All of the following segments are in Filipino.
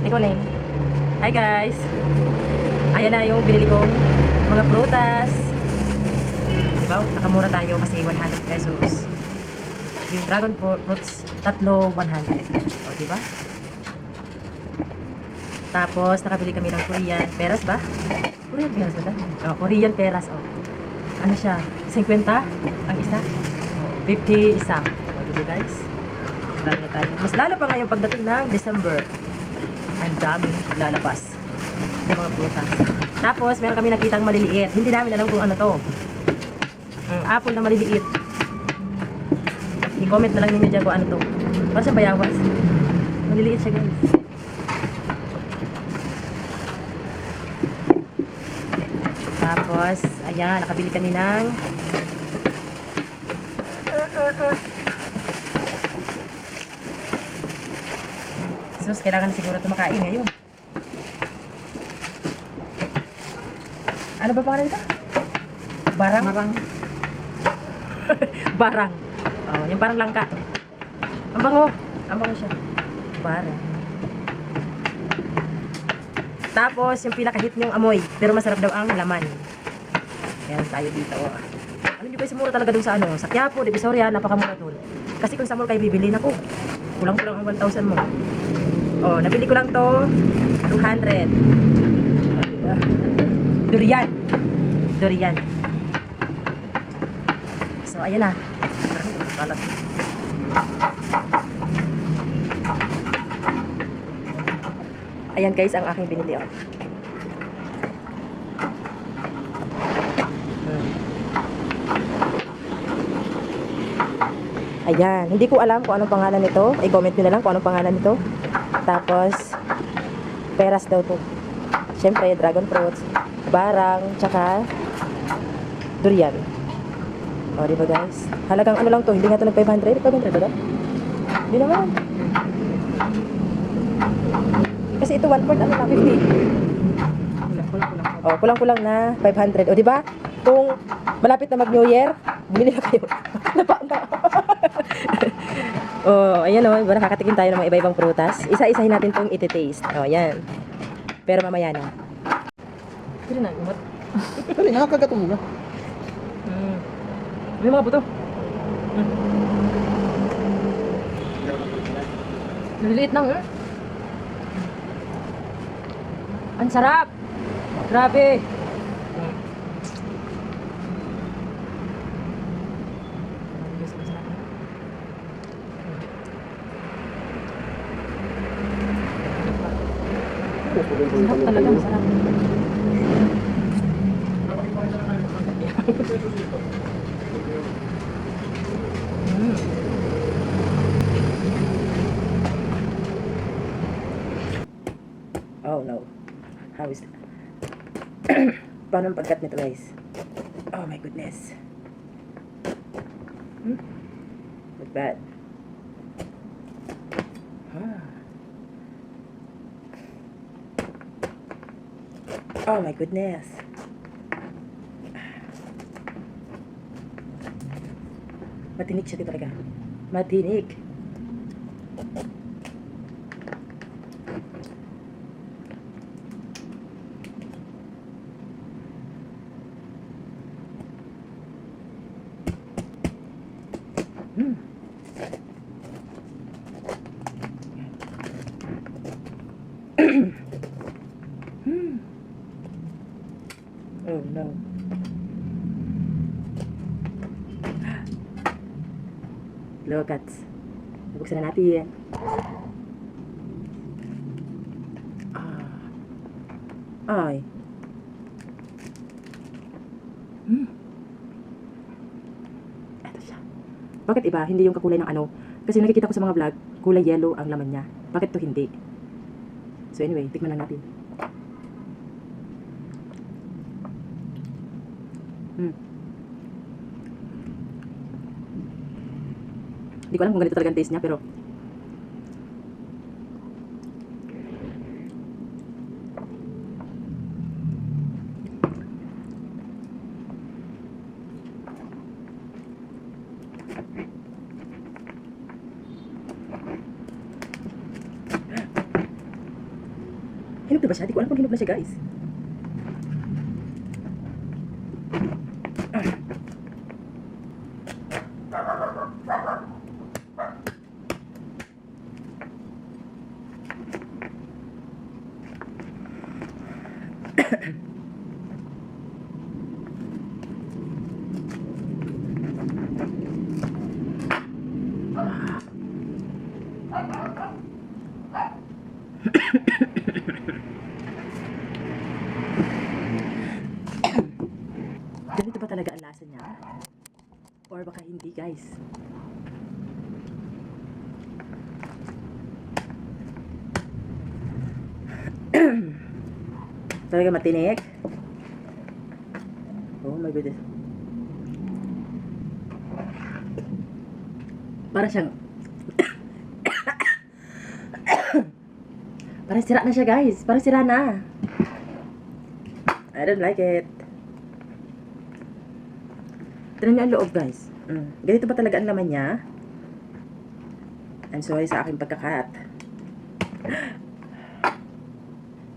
Ikaw na yun. Hi guys! Ayan na yung binili kong mga prutas. Diba? Nakamura tayo kasi 100 pesos. Yung dragon fruits, tatlo 100. O, diba? Tapos, nakabili kami ng Korean peras ba? Korean peras ba? Korean peras, oh. Ano siya? 50 ang isa? 50 isa. O, diba guys? Marami na tayo. Mas lalo pa ngayon pagdating ng December. Ang daming lalabas ng mga prutas. Tapos, meron kami nakitang maliliit. Hindi namin alam kung ano to. Apple na maliliit. I-comment na lang ninyo dyan kung ano to. Para siyang bayawas. Maliliit siya guys. Tapos, ayan, nakabili kami ng sus, kailangan siguro ito makain ngayon. Ano ba pangalan ito? Barang? Barang. Barang. Oh, yung parang langka. Ang bango. Ang bango siya. Barang. Tapos, yung pinaka-hit niyong amoy. Pero masarap daw ang laman. Ayan tayo dito. Oh. Ano nyo guys, mura talaga dun sa ano? Sa Quiapo, Divisoria, napakamura dun. Kasi kung sa mall kayo bibili, naku, kulang-kulang ang 1,000 mo. Oh, nabili ko lang to 200. Durian. Durian. So, ayan na. Kalat. Ayan guys, ang aking binili. Oh. Ayan. Hindi ko alam kung anong pangalan nito. I-comment nyo na lang kung anong pangalan nito. Tapos, peras daw to. Siyempre, dragon fruits, barang, tsaka durian. O, diba guys? Halagang ano lang to. Hindi nga to nag 500. 500 ba? Hindi naman. Kasi ito 1/4 ano lang, 50. O, kulang-kulang na 500. O, diba? Kung malapit na mag-New Year, bumili na kayo. Napa na. Oh, ayan o, nakakatikim tayo ng mga iba-ibang prutas. Isa-isahin natin itong iti-taste. Oh, ayan. Pero mamaya na. Hindi na, umot. Kali, nakakagat mo na. May mga buto. Liliit lang, eh. Ang sarap! Grabe! Sarap talaga, masarap. Oh no. How is that? Paano ang pagkat nito guys? Oh my goodness. Not bad. Oh my goodness. Matinik siya talaga. Matinik. Oh no. Look at. Nabuksan na natin. Ay. Ito siya. Bakit iba? Hindi yung kakulay ng ano. Kasi nakikita ko sa mga vlog, kulay yellow ang laman niya. Bakit to hindi? So anyway, tikman lang natin. Hindi ko alam kung ganito talaga ang taste niya, pero Hinog na ba siya? Di ko alam kung hinog na siya, guys. Ganito ba talaga ang lasa niya? Or baka hindi, guys? Talaga matinik? Oh my goodness. Para siyang parang sira na siya, guys. Parang sira na. I don't like it. Tignan niyo ang loob, guys. Ganito ba talaga ang laman niya? I'm sorry sa aking pagkakat.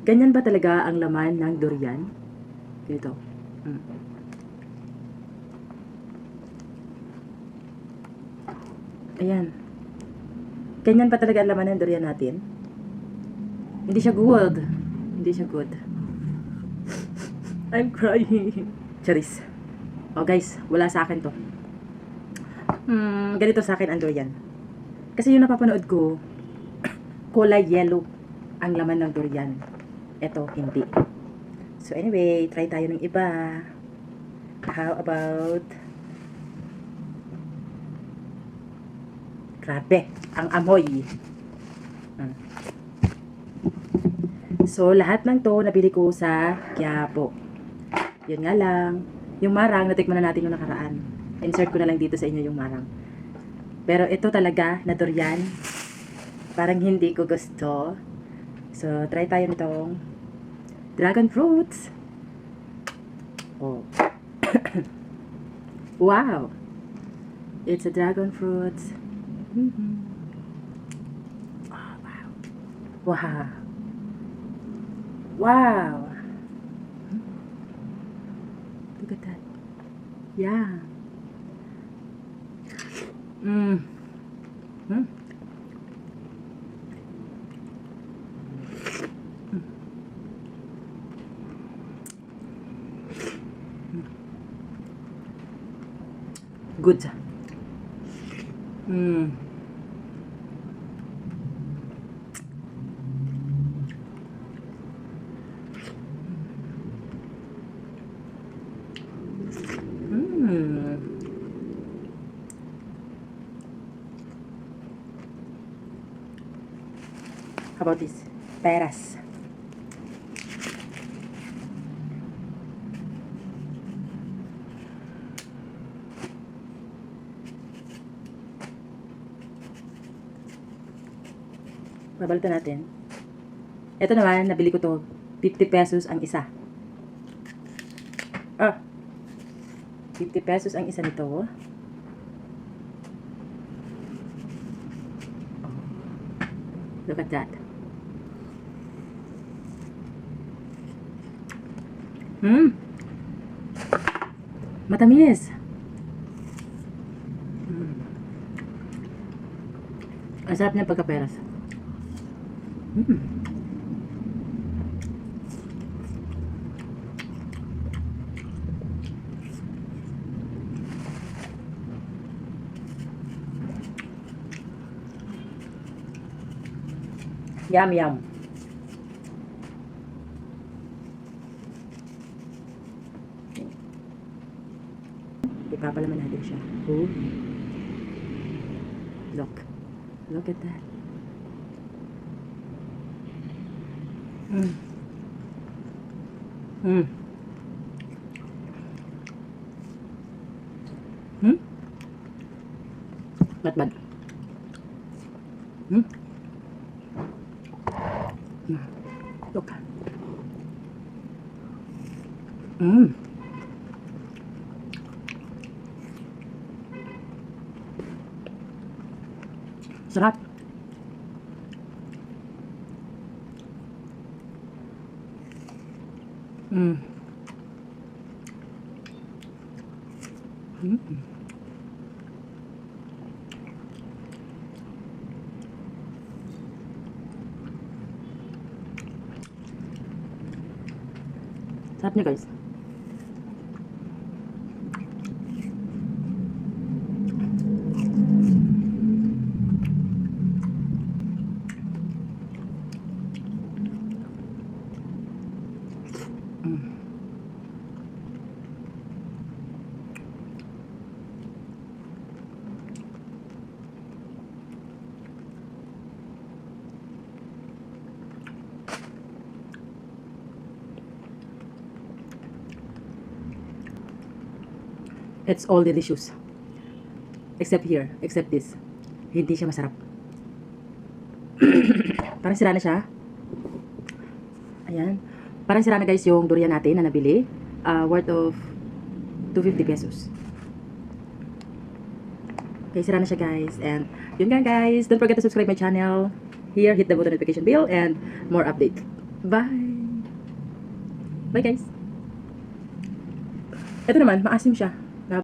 Ganyan ba talaga ang laman ng durian? Ganito. Ayan. Ganyan ba talaga ang laman ng durian natin? Hindi siya good. Hindi siya good. I'm crying. Charis. Oh guys, wala sa akin to. Ganito sa akin ang durian. Kasi yung napapanood ko, kulay yellow ang laman ng durian. Ito, hindi. So anyway, try tayo ng iba. How about... Grabe, ang amoy. So, lahat ng to nabili ko sa Quiapo. Yun nga lang. Yung marang, natikman na natin yung nakaraan. Insert ko na lang dito sa inyo yung marang. Pero ito talaga, na durian, parang hindi ko gusto. So, try tayo nitong dragon fruits. Oh. Wow! It's a dragon fruits. Oh, wow. Wow. Wow. Look at that. Yeah. Good. How about this? Peras. Babalitan natin. Ito naman, nabili ko to. 50 pesos ang isa. 50 pesos ang isa nito. Look at that. Matamis. Ang sarap niya pagkaperas. Yum, yum. Ipapalaman natin siya. Ooh. Look. Look at that. Not bad. Look. Sarap. Mm. Mm. Sarap niya guys. Mm. It's all delicious. Except here, except this. Hindi siya masarap. Parang sira na siya. Ayan. Parang sira na guys yung durian natin na nabili. Worth of 250 pesos. Okay, sira na siya guys. And yun nga guys. Don't forget to subscribe my channel. Here, hit the button notification bell and more update. Bye! Bye guys! Ito naman, maasim siya.